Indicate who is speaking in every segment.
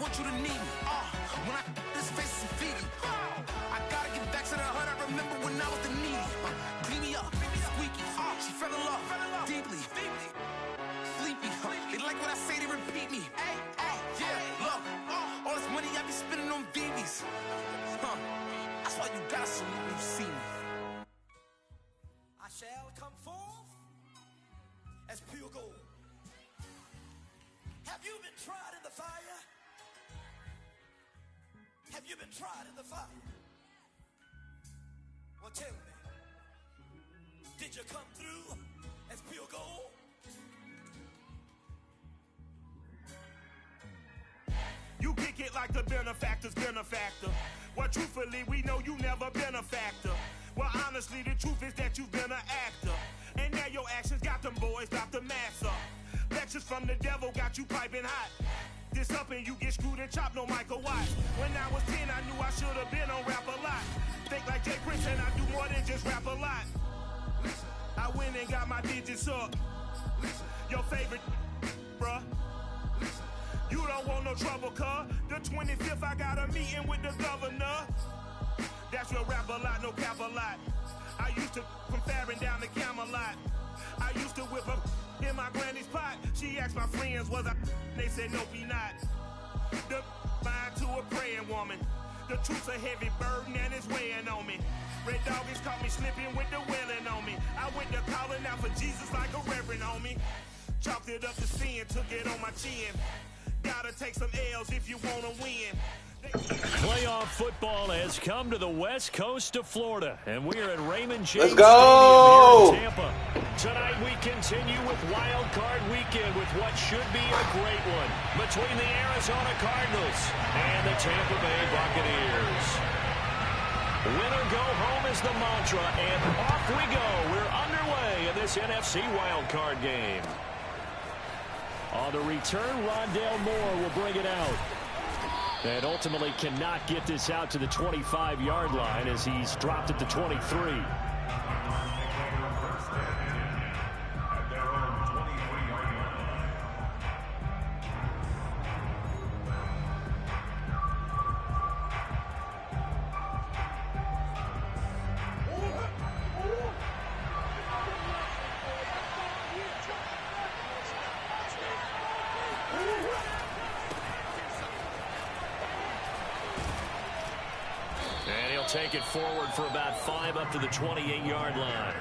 Speaker 1: want you to need me. When I this face is feedy. I gotta get back to the hood. I remember when I was the needy. Clean me up, squeaky. She fell in love deeply. Sleepy. They like what I say, they repeat me. Yeah, look, all this money I be spending on BBs. That's why you gotta salute when you see me.
Speaker 2: I shall come forth as pure gold. Have you been tried in the fire? Have you been tried in the fire? Well, tell me, did you come through as pure gold?
Speaker 3: You kick it like the benefactor's benefactor. Well, truthfully, we know you never been a factor. Well, honestly, the truth is that you've been an actor. And now your actions got them boys about to mass up. Lectures from the devil got you piping hot. This up and you get screwed and chopped, no Michael Watts. When I was 10, I knew I should have been on rap a lot. Think like Jay Prince and I do more than just rap a lot. I went and got my digits up. Your favorite, bruh. You don't want no trouble, cuz. The 25th, I got a meeting with the governor. That's real rap a lot, no cap a lot. I used to from Farron down to Camelot. I used to whip up in my granny's pot. She asked my friends, was I? They said, no, be not. The mind to a praying woman. The truth's a heavy burden and it's weighing on me. Red Doggies caught me slipping with the wailing on me. I went to calling out for Jesus like a reverend on me. Chalked it up to sin, took it on my chin. Gotta take some L's if you wanna win.
Speaker 4: Playoff football has come to the west coast of Florida, and we are at Raymond James
Speaker 5: Let's go!
Speaker 4: Stadium here in Tampa. Tonight we continue with Wild Card Weekend with what should be a great one between the Arizona Cardinals and the Tampa Bay Buccaneers. Winner go home is the mantra, and off we go. We're underway in this NFC Wild Card game. On the return, Rondale Moore will bring it out. And ultimately cannot get this out to the 25-yard line as he's dropped it to 23. Take it forward for about 5 up to the 28-yard line.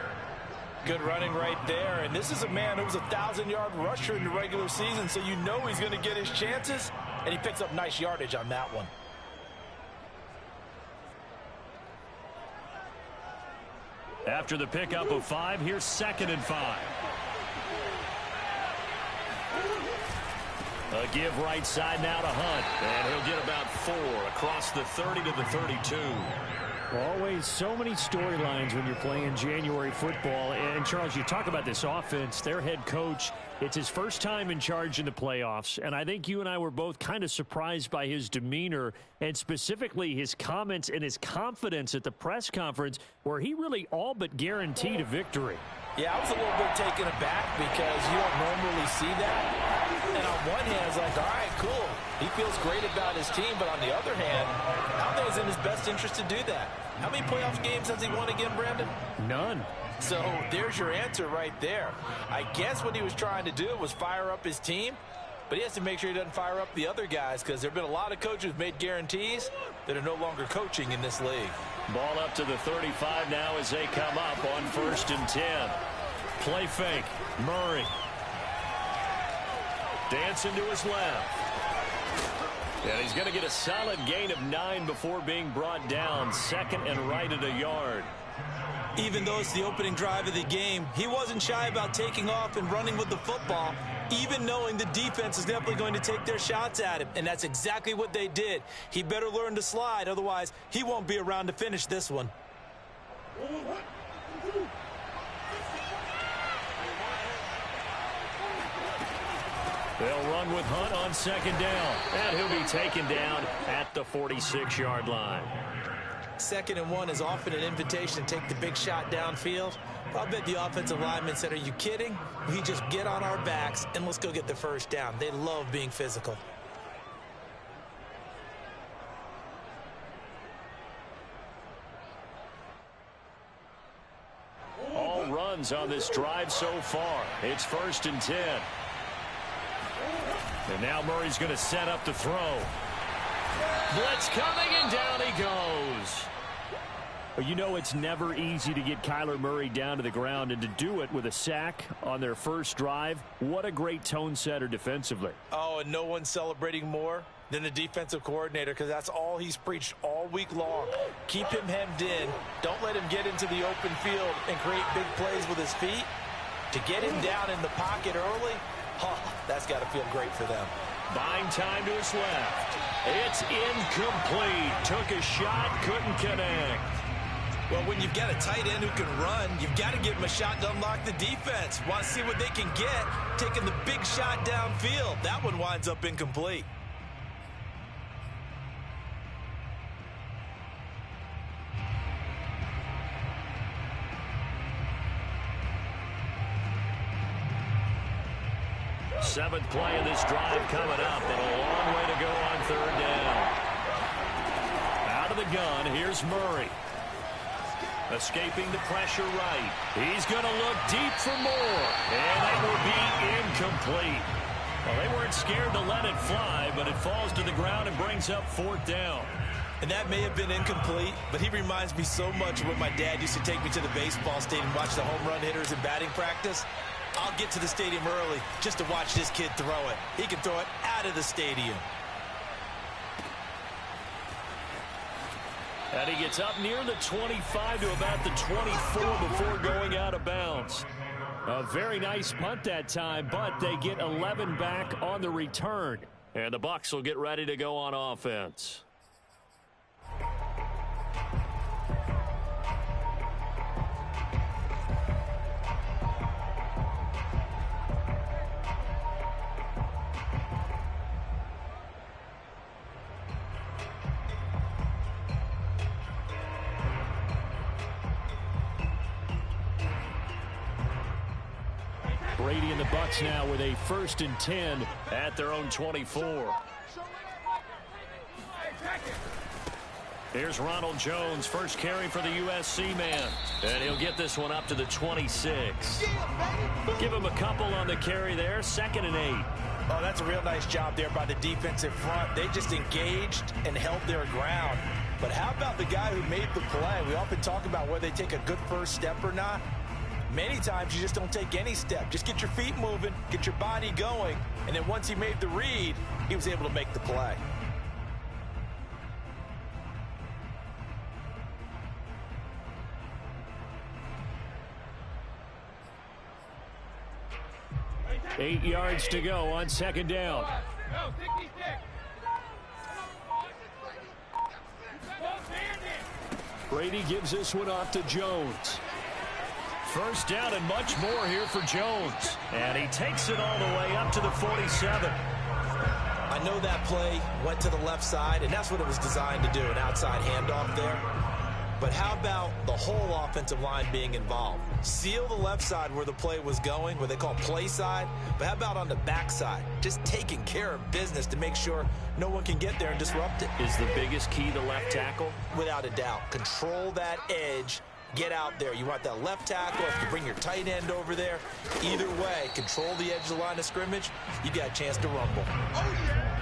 Speaker 6: Good running right there. And this is a man who was a 1,000-yard rusher in the regular season, so you know he's going to get his chances, and he picks up nice yardage on that one.
Speaker 4: After the pickup of 5, here's 2nd and 5. A give right side now to Hunt, and he'll get about 4 across the 30 to the 32.
Speaker 7: Always so many storylines when you're playing January football. And, Charles, you talk about this offense, their head coach, it's his first time in charge in the playoffs. And I think you and I were both kind of surprised by his demeanor and specifically his comments and his confidence at the press conference where he really all but guaranteed a victory.
Speaker 6: Yeah, I was a little bit taken aback because you don't normally see that. And on one hand, it's like, all right, cool. He feels great about his team. But on the other hand, I don't think it's in his best interest to do that. How many playoff games has he won again, Brandon?
Speaker 7: None.
Speaker 6: So there's your answer right there. I guess what he was trying to do was fire up his team. But he has to make sure he doesn't fire up the other guys because there have been a lot of coaches who've made guarantees that are no longer coaching in this league.
Speaker 4: Ball up to the 35 now as they come up on 1st and 10. Play fake. Murray. Dancing to his left. And he's going to get a solid gain of 9 before being brought down. 2nd and right at a yard.
Speaker 8: Even though it's the opening drive of the game, he wasn't shy about taking off and running with the football, even knowing the defense is definitely going to take their shots at him. And that's exactly what they did. He better learn to slide, otherwise he won't be around to finish this one.
Speaker 4: They'll run with Hunt on 2nd down, and he'll be taken down at the 46-yard line.
Speaker 8: 2nd and 1 is often an invitation to take the big shot downfield. I'll bet the offensive lineman said, are you kidding? We just get on our backs and let's go get the 1st down. They love being physical.
Speaker 7: runs on this drive so far. It's 1st and 10. And now Murray's going to set up to throw. Blitz coming, and down he goes. Well, you know it's never easy to get Kyler Murray down to the ground, and to do it with a sack on their first drive, what a great tone setter defensively.
Speaker 6: Oh, and no one's celebrating more than the defensive coordinator, because that's all he's preached all week long. Keep him hemmed in. Don't let him get into the open field and create big plays with his feet. To get him down in the pocket early, that's got to feel great for them.
Speaker 7: Buying time to his left. It's incomplete. Took a shot, couldn't connect.
Speaker 6: Well, when you've got a tight end who can run, you've got to give him a shot to unlock the defense. Want to see what they can get, taking the big shot downfield. That one winds up incomplete.
Speaker 7: Seventh play of this drive coming up, and a long way to go on 3rd down. Out of the gun, here's Murray. Escaping the pressure right. He's going to look deep for more, and that will be incomplete. Well, they weren't scared to let it fly, but it falls to the ground and brings up 4th down.
Speaker 6: And that may have been incomplete, but he reminds me so much of when my dad used to take me to the baseball stadium and watch the home run hitters in batting practice. I'll get to the stadium early just to watch this kid throw it. He can throw it out of the stadium.
Speaker 7: And he gets up near the 25 to about the 24 before going out of bounds. A very nice punt that time, but they get 11 back on the return. And the Bucs will get ready to go on offense. Brady and the Bucs now with a 1st and 10 at their own 24. Here's Ronald Jones, first carry for the USC man. And he'll get this one up to the 26. Give him a couple on the carry there, 2nd and 8.
Speaker 6: Oh, that's a real nice job there by the defensive front. They just engaged and held their ground. But how about the guy who made the play? We often talk about whether they take a good first step or not. Many times you just don't take any step. Just get your feet moving, get your body going, and then once he made the read, he was able to make the play.
Speaker 7: Eight yards to go on 2nd down. Brady gives this one off to Jones. 1st down and much more here for Jones. And he takes it all the way up to the 47.
Speaker 6: I know that play went to the left side, and that's what it was designed to do, an outside handoff there. But how about the whole offensive line being involved? Seal the left side where the play was going, what they call play side. But how about on the back side? Just taking care of business to make sure no one can get there and disrupt it.
Speaker 7: Is the biggest key the left tackle?
Speaker 6: Without a doubt. Control that edge. Get out there. You want that left tackle. If you bring your tight end over there, either way, control the edge of the line of scrimmage, you got a chance to rumble.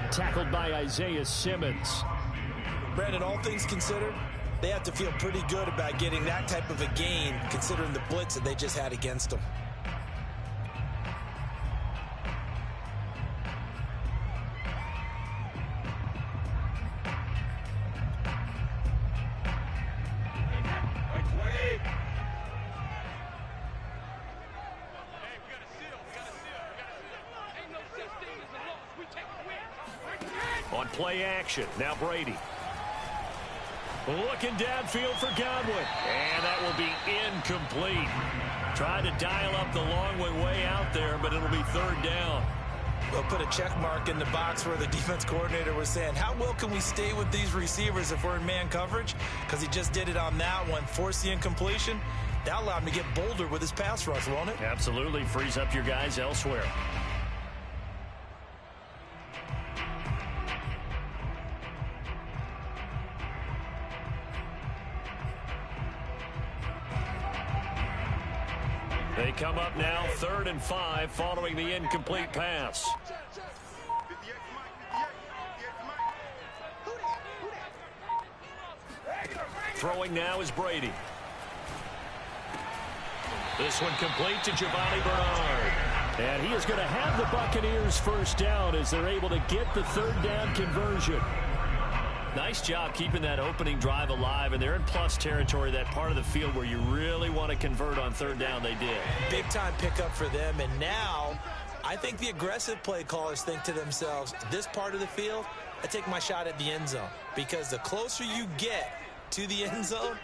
Speaker 7: Tackled by Isaiah Simmons.
Speaker 6: Brandon, all things considered, they have to feel pretty good about getting that type of a gain, considering the blitz that they just had against them.
Speaker 7: On play action, now Brady. Looking downfield for Godwin. And that will be incomplete. Trying to dial up the long way out there, but it'll be 3rd down.
Speaker 6: We'll put a check mark in the box where the defense coordinator was saying, how well can we stay with these receivers if we're in man coverage? Because he just did it on that one, forced the incompletion. That allowed him to get bolder with his pass rush, won't it?
Speaker 7: Absolutely. Frees up your guys elsewhere. They come up now 3rd and 5 following the incomplete pass. Throwing now is Brady. This one complete to Giovanni Bernard. And he is going to have the Buccaneers first down as they're able to get the 3rd down conversion. Nice job keeping that opening drive alive, and they're in plus territory, that part of the field where you really want to convert on 3rd down. They did.
Speaker 8: Big-time pickup for them, and now I think the aggressive play callers think to themselves, this part of the field, I take my shot at the end zone, because the closer you get to the end zone,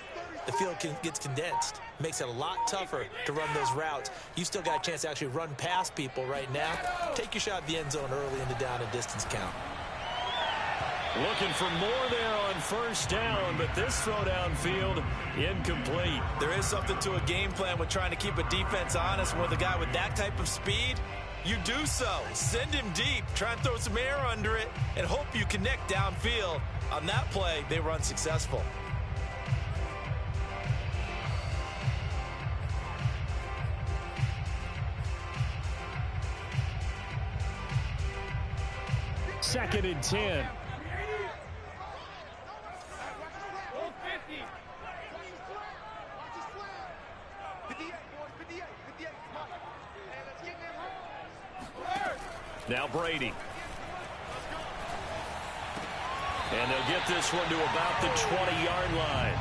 Speaker 8: the field gets condensed. Makes it a lot tougher to run those routes. You still got a chance to actually run past people right now. Take your shot at the end zone early in the down and distance count.
Speaker 7: Looking for more there on 1st down, but this throw downfield incomplete.
Speaker 8: There is something to a game plan with trying to keep a defense honest. With a guy with that type of speed, you do so. Send him deep, try and throw some air under it, and hope you connect downfield. On that play, they run successful.
Speaker 7: Second and 10. Now Brady. And they'll get this one to about the 20-yard line.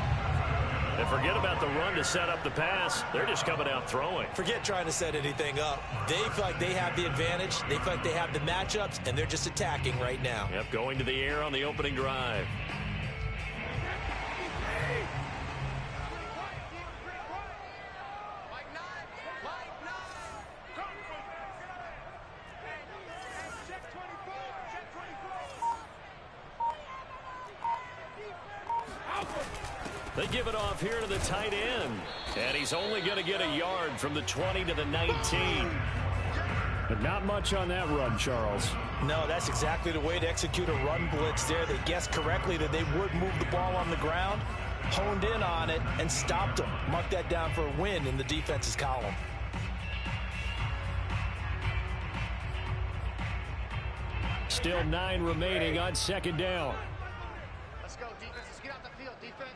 Speaker 7: And forget about the run to set up the pass. They're just coming out throwing.
Speaker 8: Forget trying to set anything up. They feel like they have the advantage. They feel like they have the matchups, and they're just attacking right now.
Speaker 7: Yep, going to the air on the opening drive. They give it off here to the tight end. And he's only going to get a yard from the 20 to the 19. But not much on that run, Charles.
Speaker 8: No, that's exactly the way to execute a run blitz there. They guessed correctly that they would move the ball on the ground, honed in on it, and stopped them. Mark that down for a win in the defense's column.
Speaker 7: Still 9 remaining on 2nd down.
Speaker 5: Let's go, defense. Let's get out the field, defense.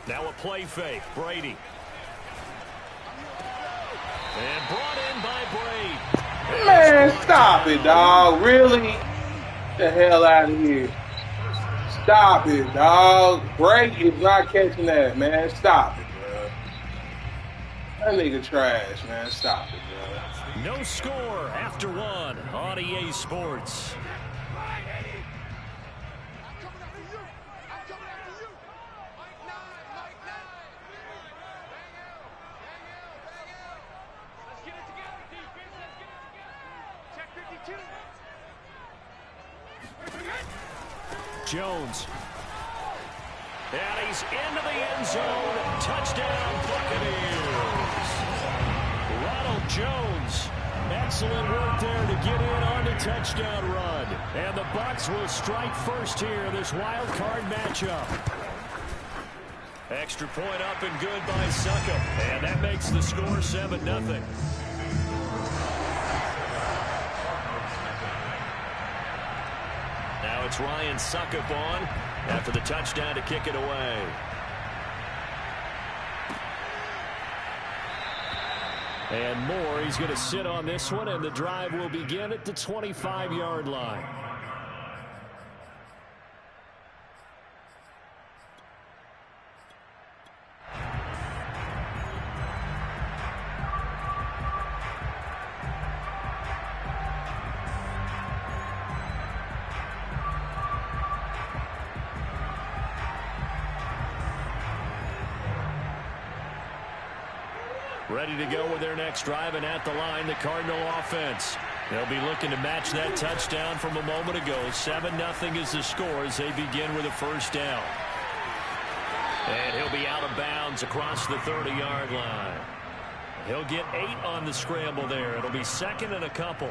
Speaker 7: Now a play fake. Brady. And brought in by Brady.
Speaker 9: Man, stop it, dog. Really? Get the hell out of here. Stop it, dog. Brady is not catching that, man. Stop it, bro. That nigga trash, man. Stop it, bro.
Speaker 7: No score after 1 on EA Sports. Jones. And he's into the end zone. Touchdown, Buccaneers. Ronald Jones. Excellent work there to get in on the touchdown run. And the Bucs will strike first here in this wild card matchup. Extra point up and good by Succop. And that makes the score 7-0. Now it's Ryan Succop on after the touchdown to kick it away. And Moore, he's going to sit on this one, and the drive will begin at the 25-yard line. Ready to go with their next drive, and at the line, the Cardinal offense. They'll be looking to match that touchdown from a moment ago. 7-0 is the score as they begin with a first down. And he'll be out of bounds across the 30-yard line. He'll get 8 on the scramble there. It'll be second and a couple.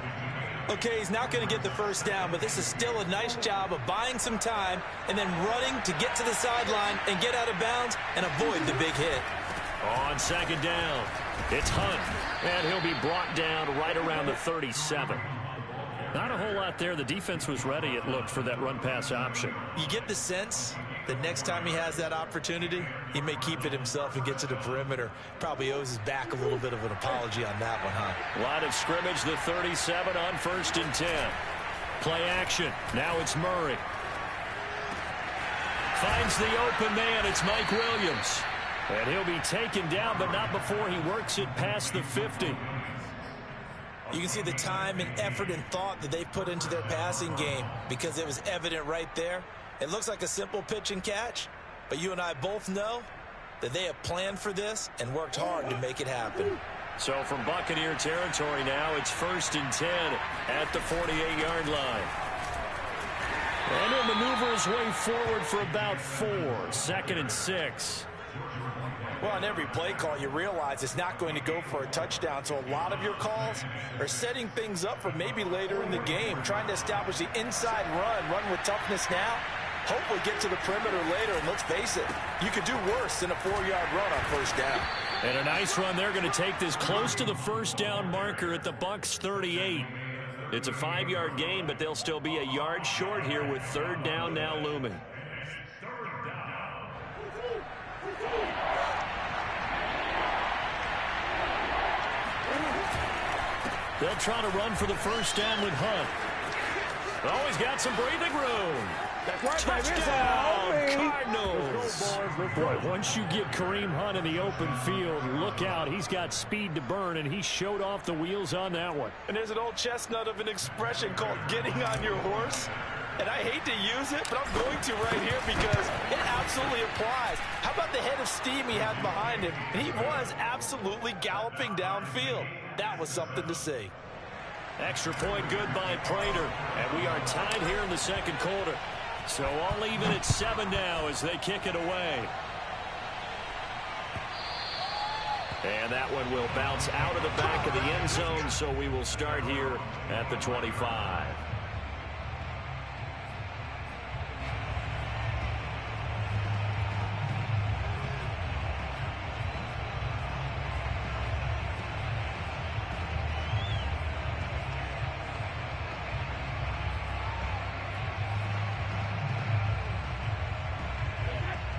Speaker 8: Okay, he's not going to get the first down, but this is still a nice job of buying some time and then running to get to the sideline and get out of bounds and avoid the big hit.
Speaker 7: On second down, it's Hunt, and he'll be brought down right around the 37. Not a whole lot there. The defense was ready, it looked, for that run-pass option.
Speaker 8: You get the sense that next time he has that opportunity, he may keep it himself and get to the perimeter. Probably owes his back a little bit of an apology on that one, huh?
Speaker 7: Line of scrimmage, the 37 on 1st and 10. Play action. Now it's Murray. Finds the open man. It's Mike Williams. And he'll be taken down, but not before he works it past the 50.
Speaker 8: You can see the time and effort and thought that they've put into their passing game because it was evident right there. It looks like a simple pitch and catch, but you and I both know that they have planned for this and worked hard to make it happen.
Speaker 7: So from Buccaneer territory now, it's 1st and 10 at the 48-yard line. And he'll maneuver his way forward for about 4. 2nd and 6.
Speaker 8: Well, on every play call, you realize it's not going to go for a touchdown, so a lot of your calls are setting things up for maybe later in the game, trying to establish the inside run with toughness now, hopefully get to the perimeter later, and let's face it, you could do worse than a 4-yard run on 1st down.
Speaker 7: And a nice run. They're going to take this close to the 1st down marker at the Bucs 38. It's a 5-yard gain, but they'll still be a yard short here with 3rd down now looming. They'll try to run for the 1st down with Hunt. Oh, he's got some breathing room. Touchdown, Cardinals. Boy, once you get Kareem Hunt in the open field, look out. He's got speed to burn, and he showed off the wheels on that one.
Speaker 8: And there's an old chestnut of an expression called getting on your horse. And I hate to use it, but I'm going to right here because it absolutely applies. How about the head of steam he had behind him? And he was absolutely galloping downfield. That was something to see.
Speaker 7: Extra point good by Prater. And we are tied here in the 2nd quarter. So all even at 7 now as they kick it away. And that one will bounce out of the back of the end zone, so we will start here at the 25.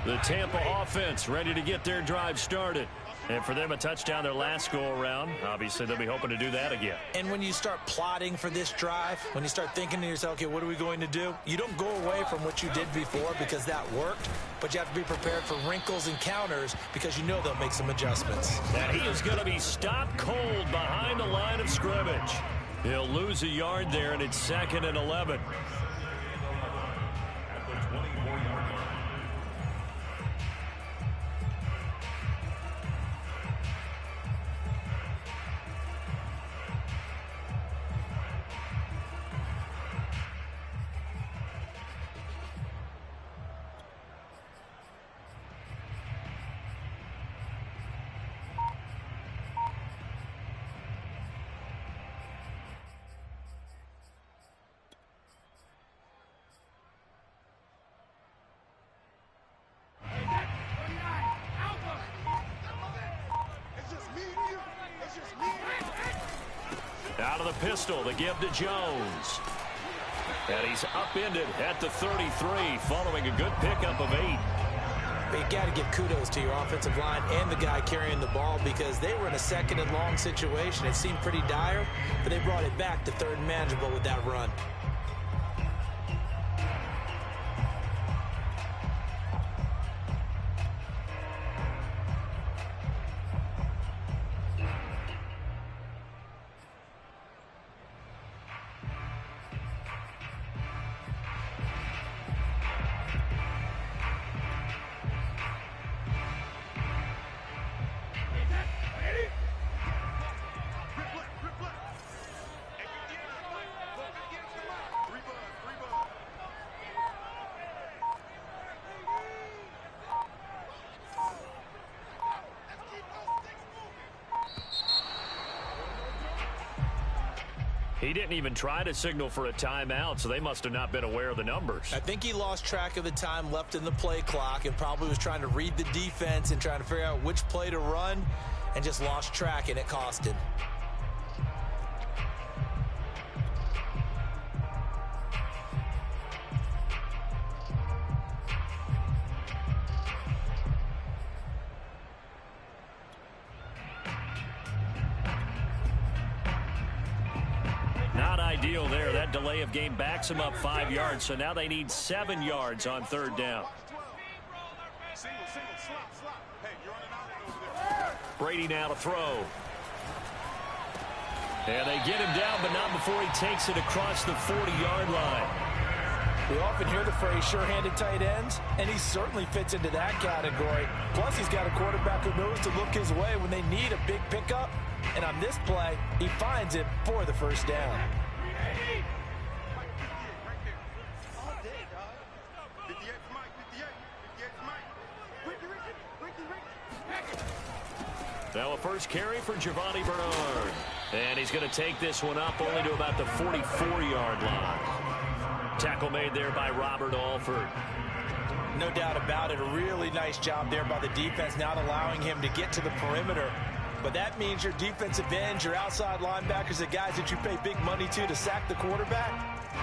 Speaker 7: The Tampa offense ready to get their drive started. And for them, a touchdown their last go-around. Obviously, they'll be hoping to do that again.
Speaker 8: And when you start plotting for this drive, when you start thinking to yourself, okay, what are we going to do? You don't go away from what you did before because that worked, but you have to be prepared for wrinkles and counters because you know they'll make some adjustments.
Speaker 7: And he is going to be stopped cold behind the line of scrimmage. He'll lose a yard there, and it's 2nd and 11. Out of the pistol, the give to Jones. And he's upended at the 33 following a good pickup of 8.
Speaker 8: But you got to give kudos to your offensive line and the guy carrying the ball because they were in a 2nd and long situation. It seemed pretty dire, but they brought it back to 3rd and manageable with that run.
Speaker 7: He didn't even try to signal for a timeout, so they must have not been aware of the numbers.
Speaker 8: I think he lost track of the time left in the play clock and probably was trying to read the defense and trying to figure out which play to run and just lost track, and it cost him.
Speaker 7: Not ideal there. That delay of game backs them up 5 yards, so now they need 7 yards on third down. Brady now to throw. And they get him down, but not before he takes it across the 40-yard line.
Speaker 8: We often hear the phrase sure-handed tight ends, and he certainly fits into that category. Plus, he's got a quarterback who knows to look his way when they need a big pickup. And on this play, he finds it for the first down.
Speaker 7: Now a first carry for Giovanni Bernard. And he's going to take this one up only to about the 44-yard line. Tackle made there by Robert Alford.
Speaker 8: No doubt about it. A really nice job there by the defense, not allowing him to get to the perimeter. But that means your defensive ends, your outside linebackers, the guys that you pay big money to sack the quarterback,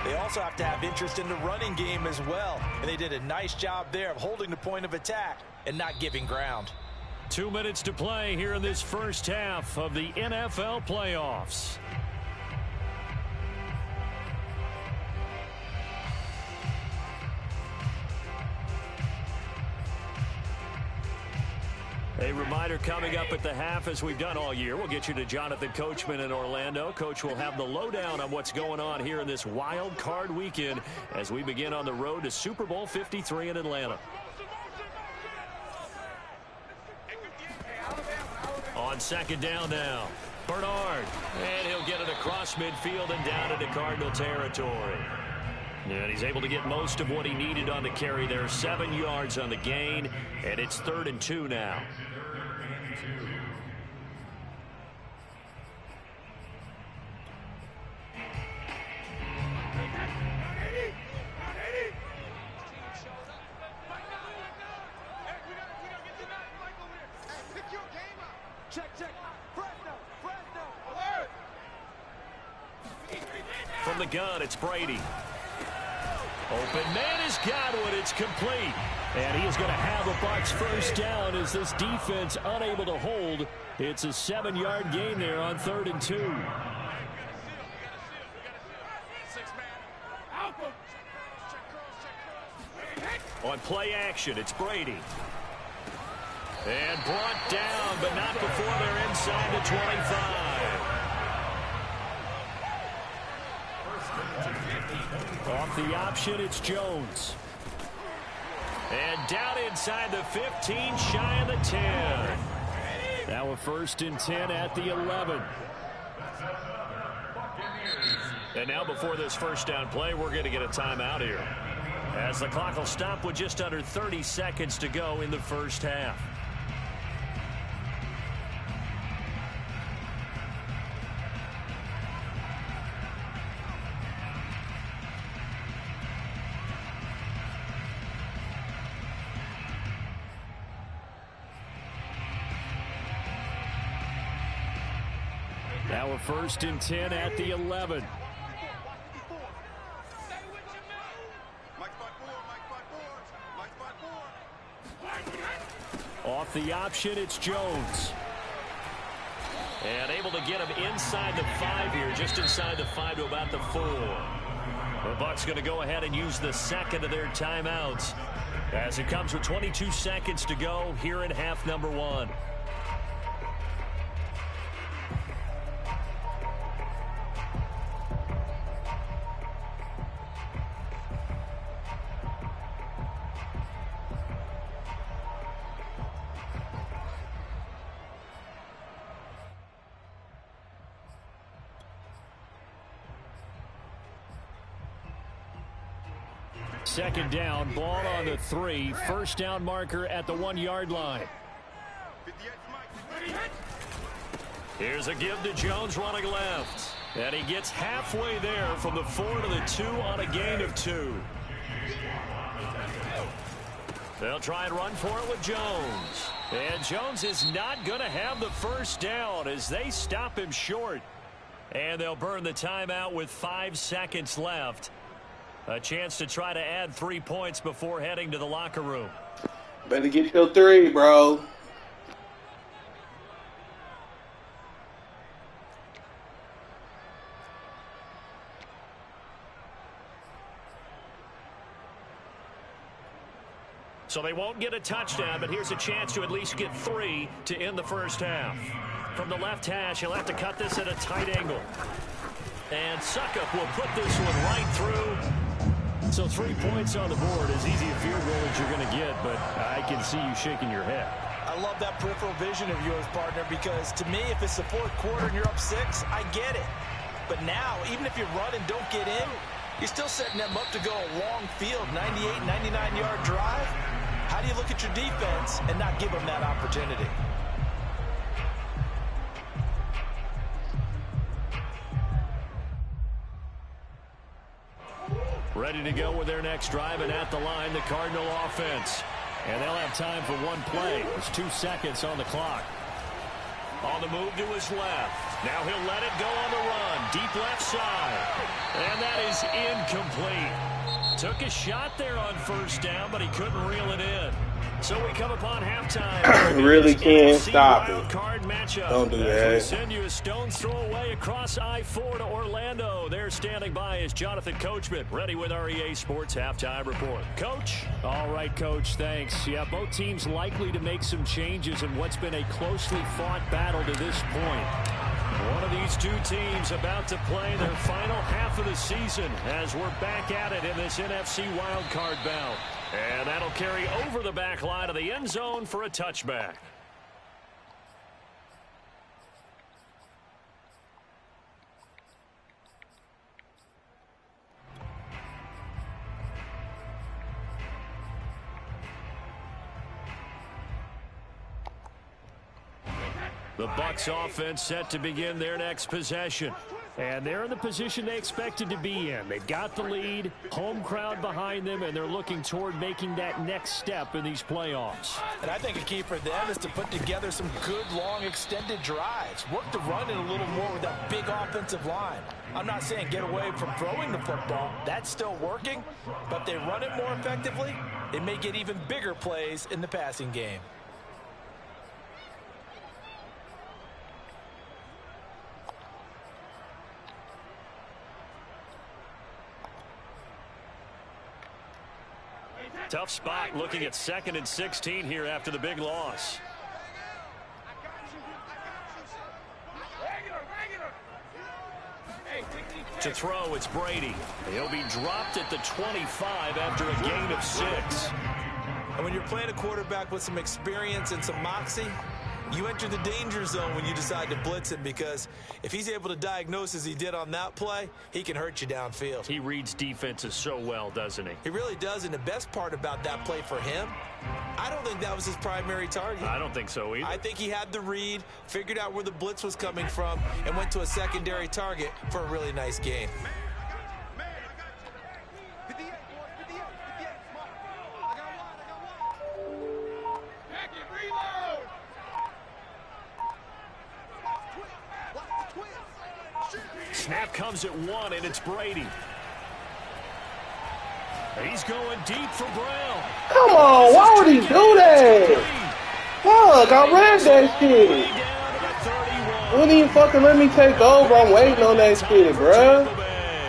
Speaker 8: they also have to have interest in the running game as well. And they did a nice job there of holding the point of attack and not giving ground.
Speaker 7: 2 minutes to play here in this first half of the NFL playoffs. A reminder coming up at the half, as we've done all year. We'll get you to Jonathan Coachman in Orlando. Coach will have the lowdown on what's going on here in this wild card weekend as we begin on the road to Super Bowl 53 in Atlanta. On second down now, Bernard. And he'll get it across midfield and down into Cardinal territory. And he's able to get most of what he needed on the carry there. 7 yards on the gain, and it's 3rd and 2 now. From the gun, it's Brady. Open man has got one. It's complete. And he is going to have a Bucs first down as this defense unable to hold. It's a 7-yard gain there on 3rd and 2. On play action, it's Brady. And brought down, but not before they're inside the 25. Off the option, it's Jones. And down inside the 15, shy of the 10. Now a 1st and 10 at the 11. And now before this first down play, we're going to get a timeout here, as the clock will stop with just under 30 seconds to go in the first half. Now a 1st and 10 at the 11. Off the option, it's Jones. And able to get him inside the 5 here, just inside the 5 to about the 4. The Bucs going to go ahead and use the second of their timeouts as it comes with 22 seconds to go here in half number 1. Second down, ball on the 3. First down marker at the 1-yard line. Here's a give to Jones running left. And he gets halfway there from the 4 to the 2 on a gain of 2. They'll try and run for it with Jones. And Jones is not going to have the first down as they stop him short. And they'll burn the timeout with 5 seconds left. A chance to try to add 3 points before heading to the locker room.
Speaker 9: Better get your 3, bro.
Speaker 7: So they won't get a touchdown, but here's a chance to at least get 3 to end the first half. From the left hash, he'll have to cut this at a tight angle. And Suckup will put this one right through. So 3 points on the board, as easy a field goal as you're going to get, but I can see you shaking your head.
Speaker 8: I love that peripheral vision of yours, partner, because to me, if it's the fourth quarter and you're up 6, I get it. But now, even if you run and don't get in, you're still setting them up to go a long field, 98, 99-yard drive. How do you look at your defense and not give them that opportunity?
Speaker 7: Ready to go with their next drive, and at the line, the Cardinal offense. And they'll have time for one play. There's 2 seconds on the clock. On the move to his left. Now he'll let it go on the run. Deep left side. And that is incomplete. Took a shot there on first down, but he couldn't reel it in. So we come upon halftime.
Speaker 9: Really can't stop it.
Speaker 7: Matchup.
Speaker 9: Don't do that.
Speaker 7: We send you a stone's throw away across I-4 to Orlando. There standing by is Jonathan Coachman, ready with our EA Sports Halftime Report. Coach? All right, Coach, thanks. Yeah, both teams likely to make some changes in what's been a closely fought battle to this point. One of these 2 teams about to play their final half of the season as we're back at it in this NFC wildcard bout. And that'll carry over the back line of the end zone for a touchback. The Bucs offense set to begin their next possession. And they're in the position they expected to be in. They've got the lead, home crowd behind them, and they're looking toward making that next step in these playoffs.
Speaker 8: And I think a key for them is to put together some good, long, extended drives. Work the run in a little more with that big offensive line. I'm not saying get away from throwing the football. That's still working. But if they run it more effectively, it may get even bigger plays in the passing game.
Speaker 7: Tough spot looking at 2nd and 16 here after the big loss. To throw, it's Brady. He'll be dropped at the 25 after a gain of 6.
Speaker 8: And when you're playing a quarterback with some experience and some moxie, you enter the danger zone when you decide to blitz him, because if he's able to diagnose as he did on that play, he can hurt you downfield.
Speaker 7: He reads defenses so well, doesn't he?
Speaker 8: He really does, and the best part about that play for him, I don't think that was his primary target.
Speaker 7: I don't think so either.
Speaker 8: I think he had the read, figured out where the blitz was coming from, and went to a secondary target for a really nice gain.
Speaker 7: Snap comes at 1, and it's Brady. He's going deep for Brown.
Speaker 9: Come on, why would he do that? Fuck, I ran that shit. Wouldn't even fucking let me take over. I'm waiting on that shit, bruh.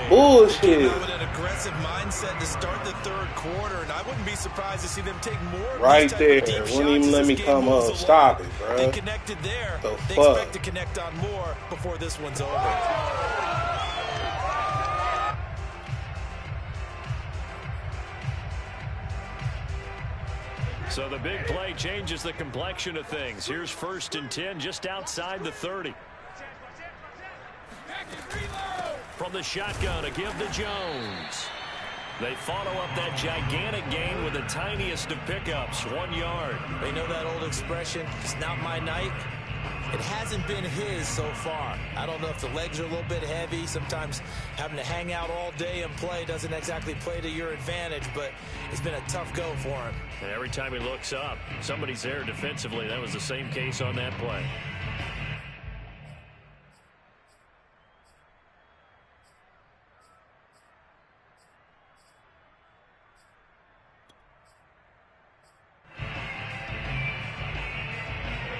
Speaker 9: Bullshit.
Speaker 8: With an aggressive mindset to start the 3rd quarter, and I wouldn't be surprised to see them take more.
Speaker 9: Right there. Wouldn't even let me come up. Stop it, bruh.
Speaker 8: They connected there.
Speaker 9: The
Speaker 8: They
Speaker 9: fuck?
Speaker 8: expect to connect on more before this one's over.
Speaker 7: So the big play changes the complexion of things. Here's 1st and 10 just outside the 30. From the shotgun, a give to Jones. They follow up that gigantic gain with the tiniest of pickups, 1 yard.
Speaker 8: They know that old expression, it's not my night. It hasn't been his so far. I don't know if the legs are a little bit heavy. Sometimes having to hang out all day and play doesn't exactly play to your advantage, but it's been a tough go for him.
Speaker 7: And every time he looks up, somebody's there defensively. That was the same case on that play.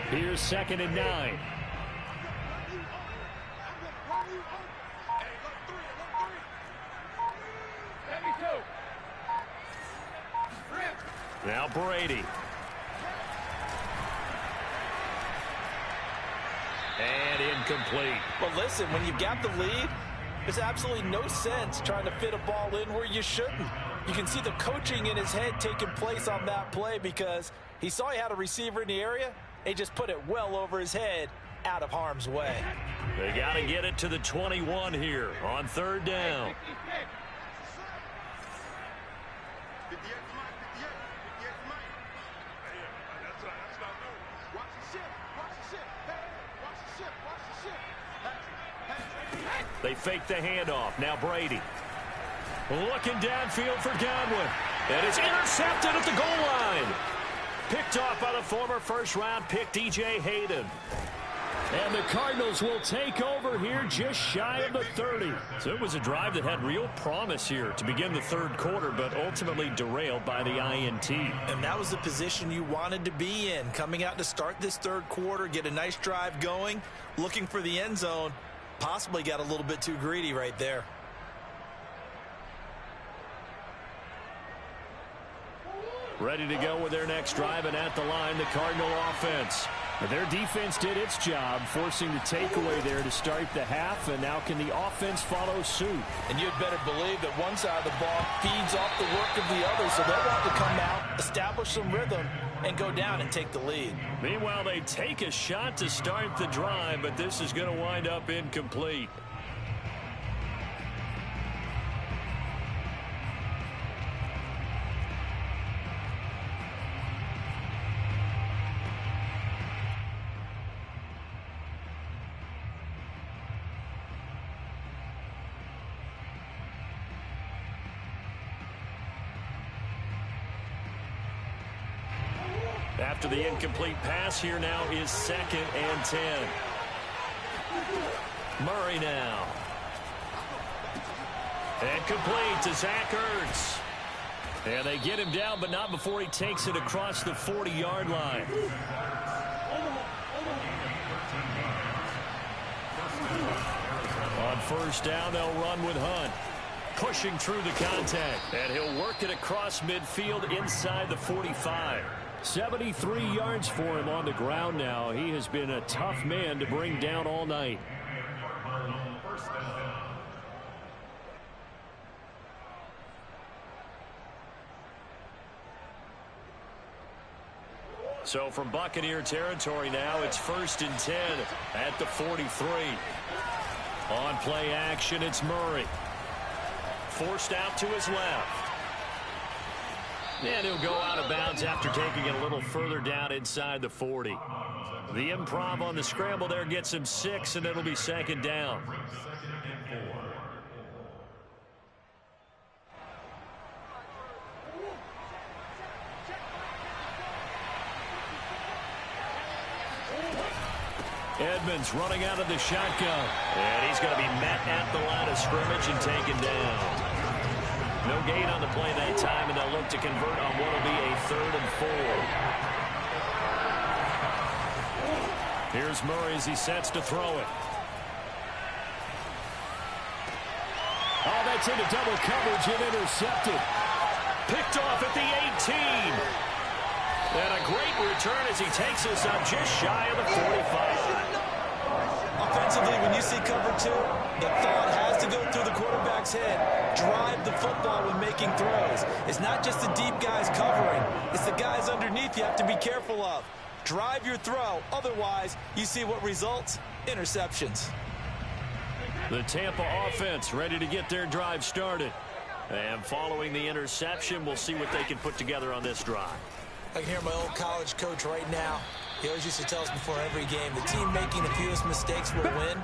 Speaker 7: Here's 2nd and 9. Now Brady. And incomplete.
Speaker 8: Well, listen, when you've got the lead, there's absolutely no sense trying to fit a ball in where you shouldn't. You can see the coaching in his head taking place on that play because he saw he had a receiver in the area. He just put it well over his head, out of harm's way.
Speaker 7: They got to get it to the 21 here on 3rd down. They fake the handoff. Now Brady. Looking downfield for Godwin. And it's intercepted at the goal line. Picked off by the former first-round pick, DJ Hayden. And the Cardinals will take over here just shy of the 30. So it was a drive that had real promise here to begin the 3rd quarter, but ultimately derailed by the INT.
Speaker 8: And that was the position you wanted to be in. Coming out to start this 3rd quarter, get a nice drive going, looking for the end zone. Possibly got a little bit too greedy right there.
Speaker 7: Ready to go with their next drive, and at the line, the Cardinal offense. And their defense did its job, forcing the takeaway there to start the half, and now can the offense follow suit?
Speaker 8: And you'd better believe that one side of the ball feeds off the work of the other, so they'll want to come out, establish some rhythm, and go down and take the lead.
Speaker 7: Meanwhile, they take a shot to start the drive, but this is going to wind up incomplete. After the incomplete pass, here now is 2nd and 10. Murray now. And complete to Zach Ertz. And they get him down, but not before he takes it across the 40-yard line. On 1st down, they'll run with Hunt. Pushing through the contact. And he'll work it across midfield inside the 45. 73 yards for him on the ground now. He has been a tough man to bring down all night. So from Buccaneer territory now, it's 1st and 10 at the 43. On play action, it's Murray. Forced out to his left. And he'll go out of bounds after taking it a little further down inside the 40. The improv on the scramble there gets him 6, and it'll be 2nd down. Edmonds running out of the shotgun. And he's going to be met at the line of scrimmage and taken down. No gain on the play that time, and they'll look to convert on what will be a 3rd and 4. Here's Murray as he sets to throw it. Oh, that's into double coverage and intercepted. Picked off at the 18. And a great return as he takes us up just shy of the 45.
Speaker 8: Offensively, when you see cover 2, the thought has to go through the quarterback's head. Drive the football when making throws. It's not just the deep guys covering. It's the guys underneath you have to be careful of. Drive your throw. Otherwise, you see what results? Interceptions.
Speaker 7: The Tampa offense ready to get their drive started. And following the interception, we'll see what they can put together on this drive.
Speaker 8: I can hear my old college coach right now. He always used to tell us before every game, the team making the fewest mistakes will win.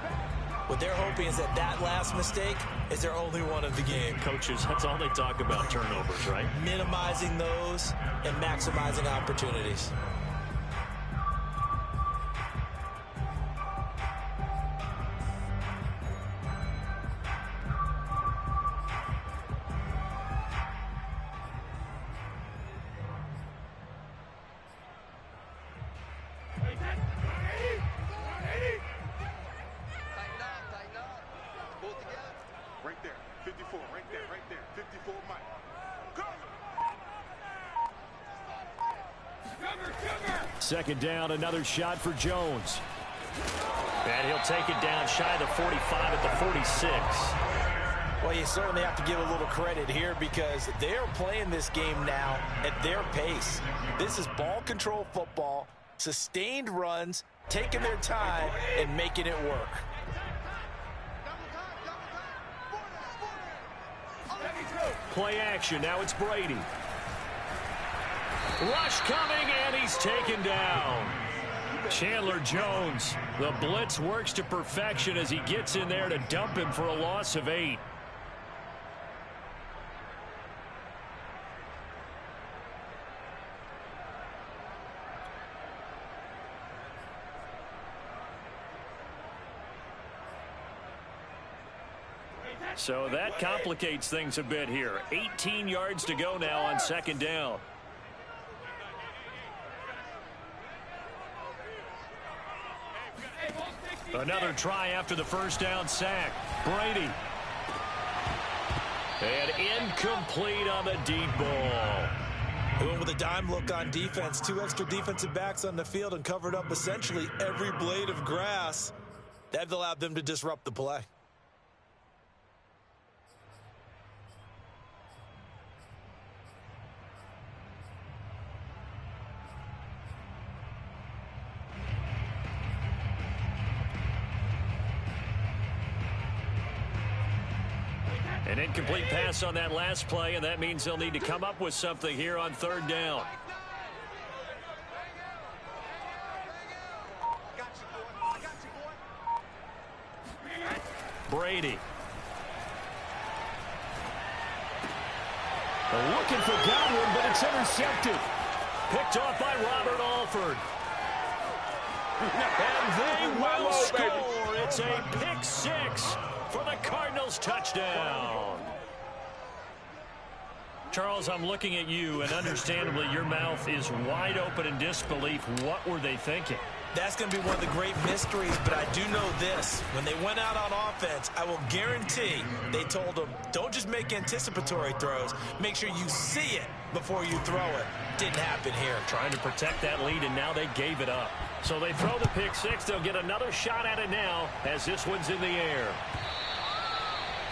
Speaker 8: What they're hoping is that that last mistake is their only one of the game.
Speaker 7: Coaches, that's all they talk about, turnovers, right?
Speaker 8: Minimizing those and maximizing opportunities.
Speaker 7: Second down, another shot for Jones. And he'll take it down shy of the 45 at the 46.
Speaker 6: Well, you certainly have to give a little credit here because they're playing this game now at their pace. This is ball control football, sustained runs, taking their time, and making it work.
Speaker 7: Play action. Now it's Brady. Rush coming, and he's taken down. Chandler Jones. The blitz works to perfection as he gets in there to dump him for a loss of 8. So that complicates things a bit here. 18 yards to go now on second down. Another try after the first down sack. Brady. And incomplete on the deep ball.
Speaker 8: They went with a dime look on defense. 2 extra defensive backs on the field and covered up essentially every blade of grass. That allowed them to disrupt the play.
Speaker 7: An incomplete pass on that last play, and that means they'll need to come up with something here on third down. Brady. Looking for Godwin, but it's intercepted. Picked off by Robert Alford. And they will score. It's a pick 6 for the Cardinals touchdown. Charles, I'm looking at you, and understandably your mouth is wide open in disbelief. What were they thinking?
Speaker 8: That's going to be one of the great mysteries, but I do know this. When they went out on offense, I will guarantee they told them, don't just make anticipatory throws. Make sure you see it before you throw it. Didn't happen here.
Speaker 7: Trying to protect that lead, and now they gave it up. So they throw the pick 6. They'll get another shot at it now as this one's in the air.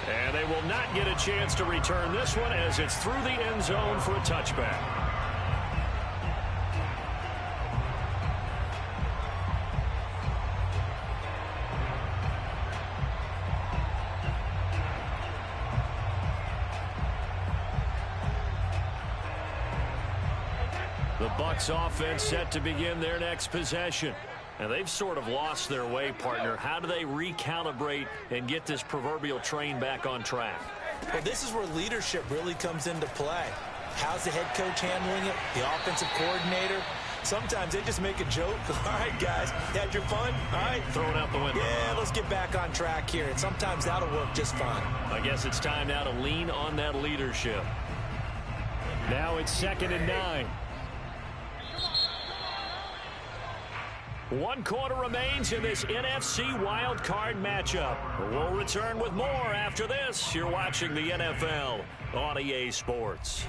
Speaker 7: And they will not get a chance to return this one as it's through the end zone for a touchback. The Bucs offense set to begin their next possession. And they've sort of lost their way, partner. How do they recalibrate and get this proverbial train back on track?
Speaker 8: Well, this is where leadership really comes into play. How's the head coach handling it? The offensive coordinator? Sometimes they just make a joke. All right, guys, you had your fun? All right.
Speaker 7: Throw it out the window.
Speaker 8: Yeah, let's get back on track here. And sometimes that'll work just fine.
Speaker 7: I guess it's time now to lean on that leadership. Now it's 2nd and 9. 1 quarter remains in this NFC Wild Card matchup. We'll return with more after this. You're watching the NFL on EA Sports.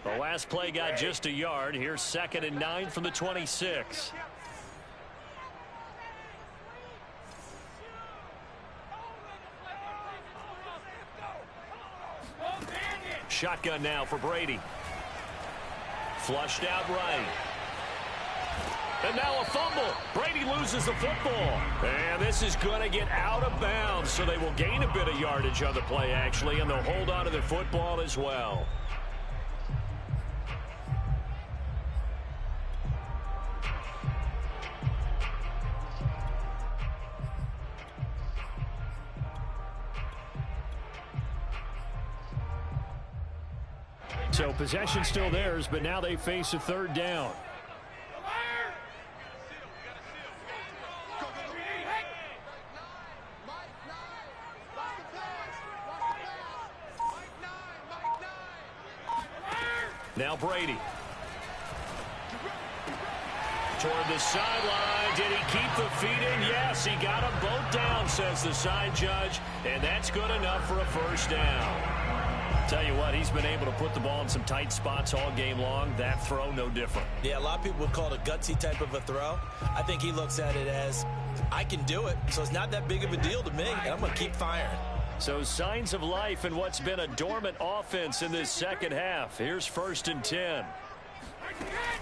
Speaker 7: The last play got just a yard. Here's 2nd and 9 from the 26. Shotgun now for Brady. Flushed out right.
Speaker 4: And now a fumble. Brady loses the football. And this is going to get out of bounds, so they will gain a bit of yardage on the play, actually, and they'll hold on to the football as well.
Speaker 7: So possession still theirs, but now they face a third down.
Speaker 4: Now Brady. Toward the sideline. Did he keep the feet in? Yes, he got them both down, says the side judge. And that's good enough for a first down. Tell you what, he's been able to put the ball in some tight spots all game long. That throw, no different.
Speaker 8: Yeah, a lot of people would call it a gutsy type of a throw. I think he looks at it as, I can do it, so it's not that big of a deal to me, and I'm going to keep firing.
Speaker 7: So signs of life in what's been a dormant offense in this second half. Here's 1st and 10.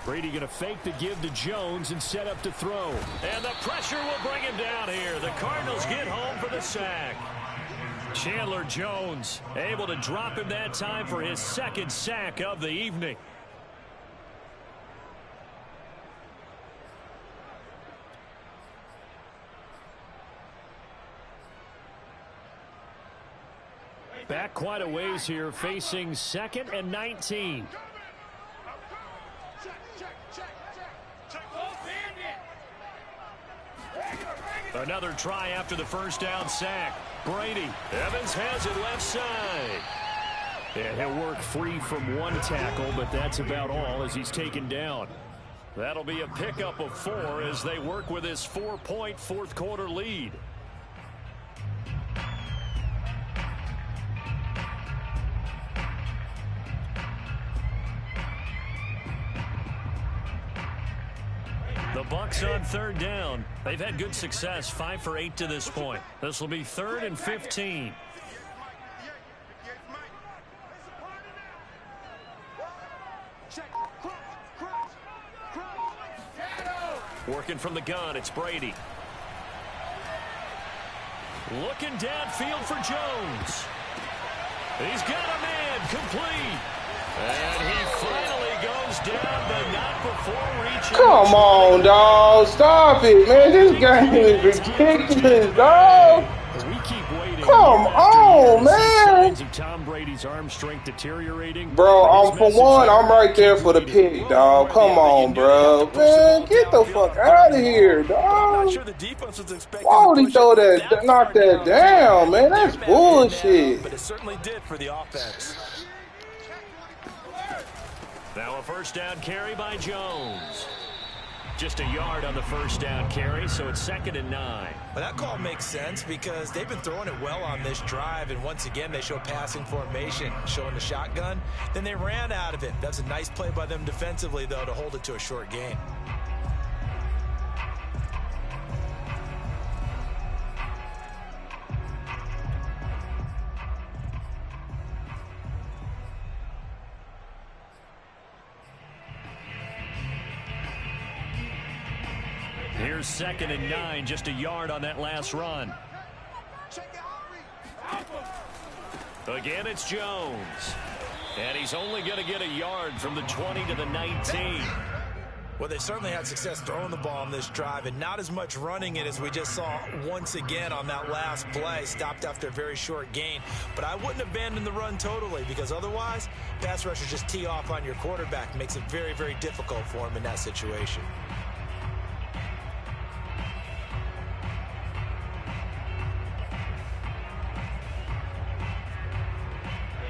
Speaker 7: Brady going to fake the give to Jones and set up to throw.
Speaker 4: And the pressure will bring him down here. The Cardinals get home for the sack.
Speaker 7: Chandler Jones able to drop him that time for his 2nd sack of the evening. Back quite a ways here, facing 2nd and 19. Another try after the first down sack. Brady.
Speaker 4: Evans has it left side.
Speaker 7: And he'll work free from one tackle, but that's about all as he's taken down.
Speaker 4: That'll be a pickup of 4 as they work with his 4-point fourth quarter lead. The Bucs on 3rd down. They've had good success, 5 for 8 to this point. This will be 3rd and 15. Working from the gun, it's Brady. Looking downfield for Jones. He's got a man complete. And he finally goes down, but not before reaching.
Speaker 9: Come on, dog. Stop it, man. This game is ridiculous, dog.
Speaker 7: We keep waiting.
Speaker 9: Come on, man.
Speaker 7: Signs of Tom Brady's arm strength deteriorating.
Speaker 9: Bro, for one, I'm right there for the pick, dog. Come on, bro. Man, get the fuck out of here, dog. Why would he throw that, knock that down, man? That's bullshit.
Speaker 8: But it certainly did for the offense.
Speaker 4: Now a first down carry by Jones. Just a yard on the first down carry, so it's 2nd and 9.
Speaker 8: Well, that call makes sense because they've been throwing it well on this drive, and once again they show passing formation, showing the shotgun. Then they ran out of it. That's a nice play by them defensively, though, to hold it to a short gain.
Speaker 7: Here's 2nd and 9, just a yard on that last run.
Speaker 4: Again, it's Jones. And he's only going to get a yard from the 20 to the 19.
Speaker 8: Well, they certainly had success throwing the ball on this drive and not as much running it as we just saw once again on that last play. Stopped after a very short gain. But I wouldn't abandon the run totally because otherwise, pass rushers just tee off on your quarterback. Makes it very, very difficult for him in that situation.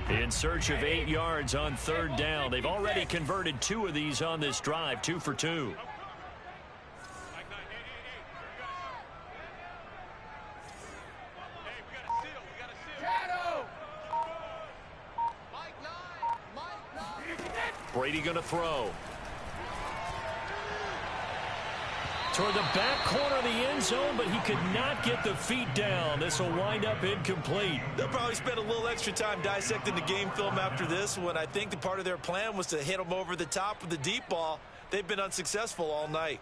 Speaker 7: In search of 8 yards on 3rd down. They've already converted 2 of these on this drive, 2 for 2. Brady going to throw. Toward the back corner of the end zone, but he could not get the feet down. This will wind up incomplete.
Speaker 8: They'll probably spend a little extra time dissecting the game film after this one. I think the part of their plan was to hit them over the top of the deep ball. They've been unsuccessful all night.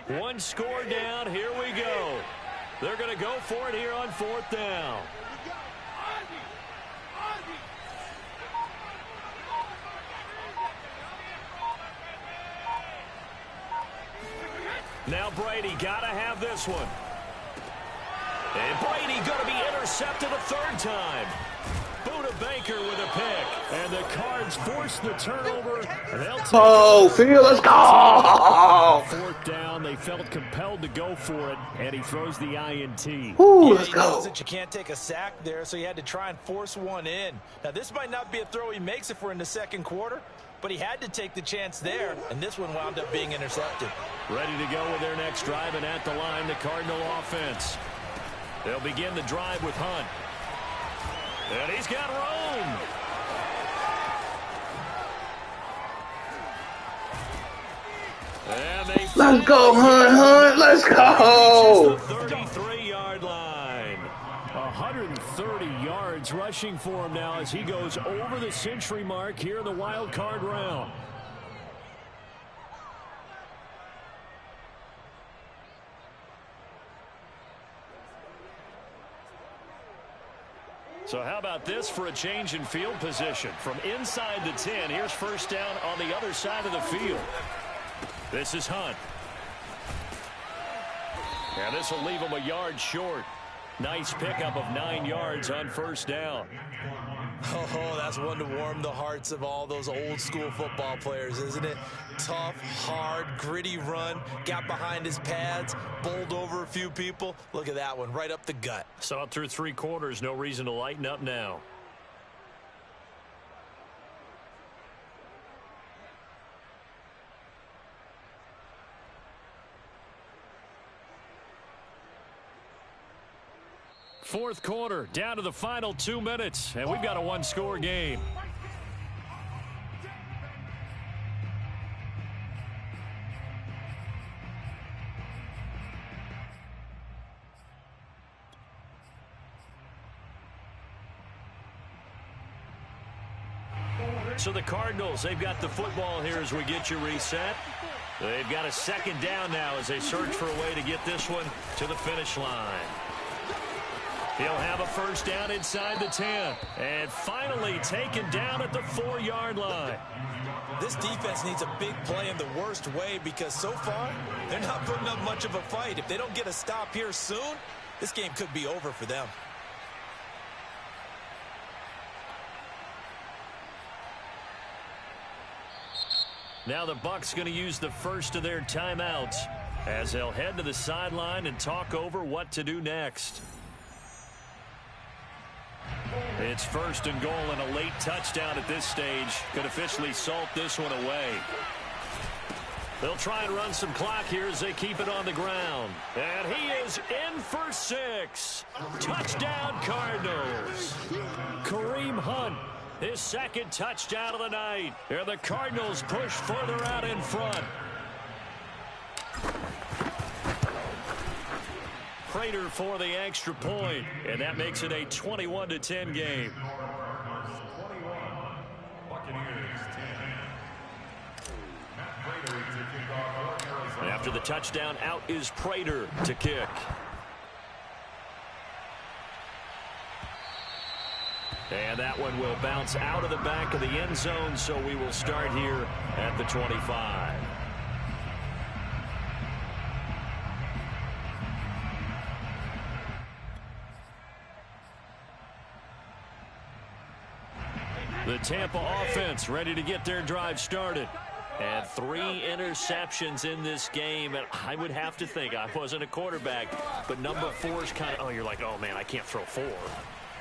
Speaker 7: One score down. Here we go. They're going to go for it here on 4th down. Now Brady got to have this one. And Brady going to be intercepted a 3rd time. Buda Baker with a pick. And the Cards force the turnover. And they'll take
Speaker 9: Field, let's go!
Speaker 7: 4th down, they felt compelled to go for it, and he throws the INT.
Speaker 9: Ooh, let's
Speaker 8: He
Speaker 9: go.
Speaker 8: knows that you can't take a sack there, so he had to try and force one in. Now, this might not be a throw he makes if we're in the 2nd quarter, but he had to take the chance there, and this one wound up being intercepted.
Speaker 7: Ready to go with their next drive, and at the line, the Cardinal offense. They'll begin the drive with Hunt. And he's got room. And they
Speaker 9: Let's go, Hunt. Let's go.
Speaker 7: 33-yard line. 130 yards rushing for him now as he goes over the century mark here in the wild card round. So how about this for a change in field position? From inside the 10, here's 1st down on the other side of the field. This is Hunt. And this will leave him a yard short. Nice pickup of 9 yards on 1st down.
Speaker 8: Oh, that's one to warm the hearts of all those old school football players, isn't it? Tough, hard, gritty run, got behind his pads, bowled over a few people. Look at that one, right up the gut.
Speaker 7: Saw it through 3 quarters, no reason to lighten up now. Fourth quarter, down to the final 2 minutes, and we've got a 1-score game. So the Cardinals, they've got the football here as we get you reset. They've got a 2nd down now as they search for a way to get this one to the finish line. He'll have a 1st down inside the 10. And finally taken down at the 4-yard line.
Speaker 8: This defense needs a big play in the worst way because so far, they're not putting up much of a fight. If they don't get a stop here soon, this game could be over for them.
Speaker 7: Now the Bucs going to use the first of their timeouts as they'll head to the sideline and talk over what to do next. It's 1st and goal, and a late touchdown at this stage could officially salt this one away. They'll try and run some clock here as they keep it on the ground. And he is in for 6. Touchdown, Cardinals. Kareem Hunt, his 2nd touchdown of the night. And the Cardinals push further out in front. Prater for the extra point, and that makes it a 21-10 game. After the touchdown, out is Prater to kick. And that one will bounce out of the back of the end zone, so we will start here at the 25. The Tampa offense ready to get their drive started. And 3 interceptions in this game. And I would have to think, I wasn't a quarterback, but number 4 is kind of, you're like, oh, man, I can't throw 4.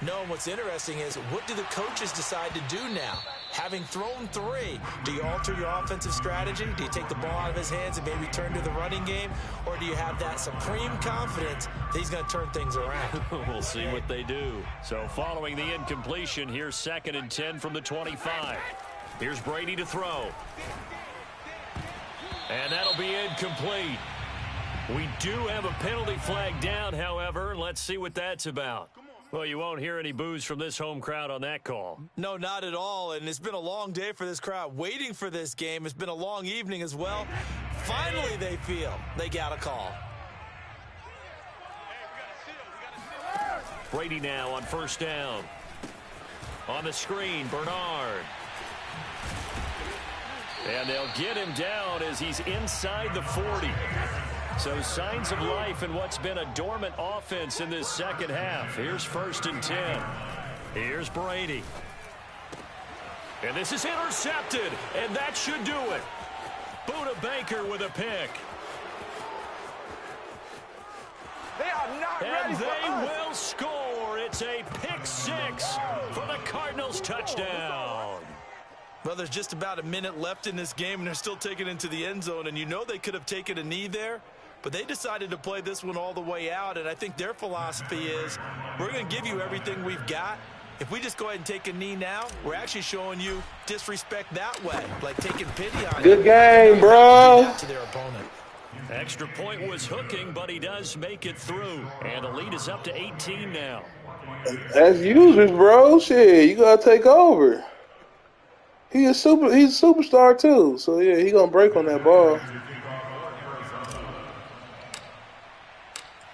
Speaker 8: No, and what's interesting is what do the coaches decide to do now? Having thrown 3, do you alter your offensive strategy? Do you take the ball out of his hands and maybe turn to the running game? Or do you have that supreme confidence that he's going to turn things around?
Speaker 7: We'll see what they do. So following the incompletion, here's 2nd and 10 from the 25. Here's Brady to throw. And that'll be incomplete. We do have a penalty flag down, however. Let's see what that's about. Well, you won't hear any boos from this home crowd on that call.
Speaker 8: No, not at all. And it's been a long day for this crowd waiting for this game. It's been a long evening as well. Finally, they feel they got a call.
Speaker 7: Brady now on first down. On the screen, Bernard. And they'll get him down as he's inside the 40. So signs of life in what's been a dormant offense in this second half. Here's 1st and 10. Here's Brady. And this is intercepted, and that should do it. Buda Baker with a pick.
Speaker 10: They are not ready for us.
Speaker 7: And they will score. It's a pick 6 for the Cardinals touchdown.
Speaker 8: Well, there's just about a minute left in this game, and they're still taking it into the end zone. And you know they could have taken a knee there, but they decided to play this one all the way out. And I think their philosophy is, we're going to give you everything we've got. If we just go ahead and take a knee now, we're actually showing you disrespect that way, like taking pity on
Speaker 9: Good game, bro.
Speaker 8: To their opponent.
Speaker 7: Extra point was hooking, but he does make it through. And the lead is up to 18 now.
Speaker 9: As users, bro. Shit, you gotta take over. He's a superstar too. So yeah, he gonna break on that ball.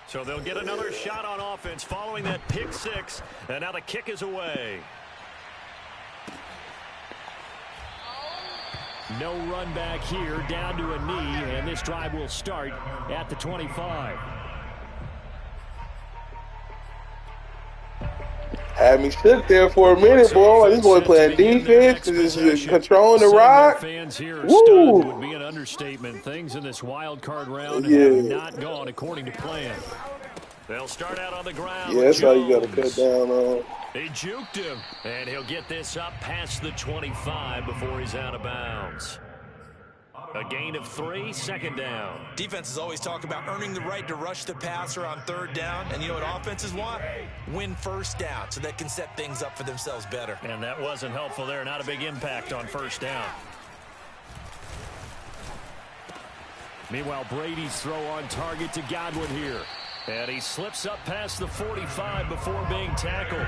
Speaker 7: So they'll get another shot on offense following that pick 6. And now the kick is away. No run back here, down to a knee, and this drive will start at the 25.
Speaker 9: Had me shook there for a minute, boy. This boy playing defense, just controlling the rock.
Speaker 7: Fans here stunned would be an understatement. Things in this wild card round have not gone according to plan. They'll start out on the ground.
Speaker 9: Yeah, that's how you got to cut down on.
Speaker 7: They juked him, and he'll get this up past the 25 before he's out of bounds. A gain of 3, 2nd down.
Speaker 8: Defenses always talk about earning the right to rush the passer on 3rd down. And you know what offenses want? Win 1st down so they can set things up for themselves better.
Speaker 7: And that wasn't helpful there. Not a big impact on 1st down. Meanwhile, Brady's throw on target to Godwin here. And he slips up past the 45 before being tackled.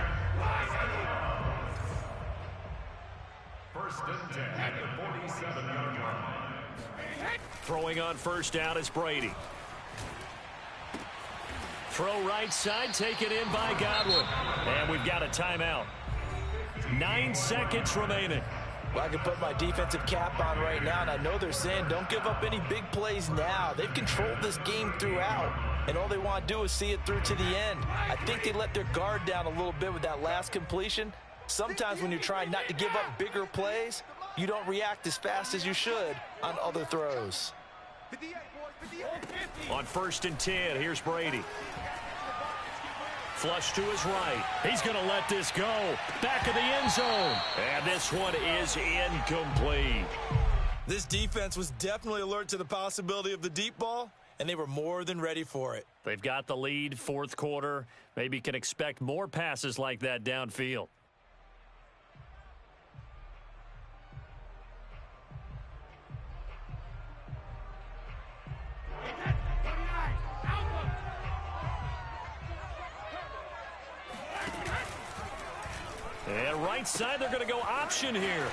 Speaker 4: 1st and 10 at the 47-yard line.
Speaker 7: Throwing on 1st down is Brady. Throw right side, taken in by Godwin. And we've got a timeout. 9 seconds remaining.
Speaker 8: Well, I can put my defensive cap on right now, and I know they're saying don't give up any big plays now. They've controlled this game throughout, and all they want to do is see it through to the end. I think they let their guard down a little bit with that last completion. Sometimes when you're trying not to give up bigger plays, you don't react as fast as you should on other throws.
Speaker 7: On 1st and 10, here's Brady. Flush to his right. He's going to let this go. Back of the end zone. And this one is incomplete.
Speaker 8: This defense was definitely alert to the possibility of the deep ball, and they were more than ready for it.
Speaker 7: They've got the lead, 4th quarter. Maybe can expect more passes like that downfield. And right side, they're going to go option here.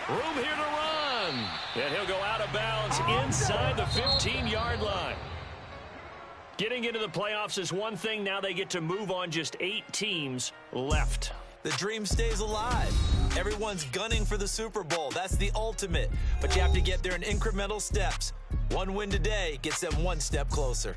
Speaker 7: Room here to run. And he'll go out of bounds inside the 15-yard line. Getting into the playoffs is one thing. Now they get to move on. Just 8 teams left.
Speaker 8: The dream stays alive. Everyone's gunning for the Super Bowl. That's the ultimate. But you have to get there in incremental steps. One win today gets them 1 step closer.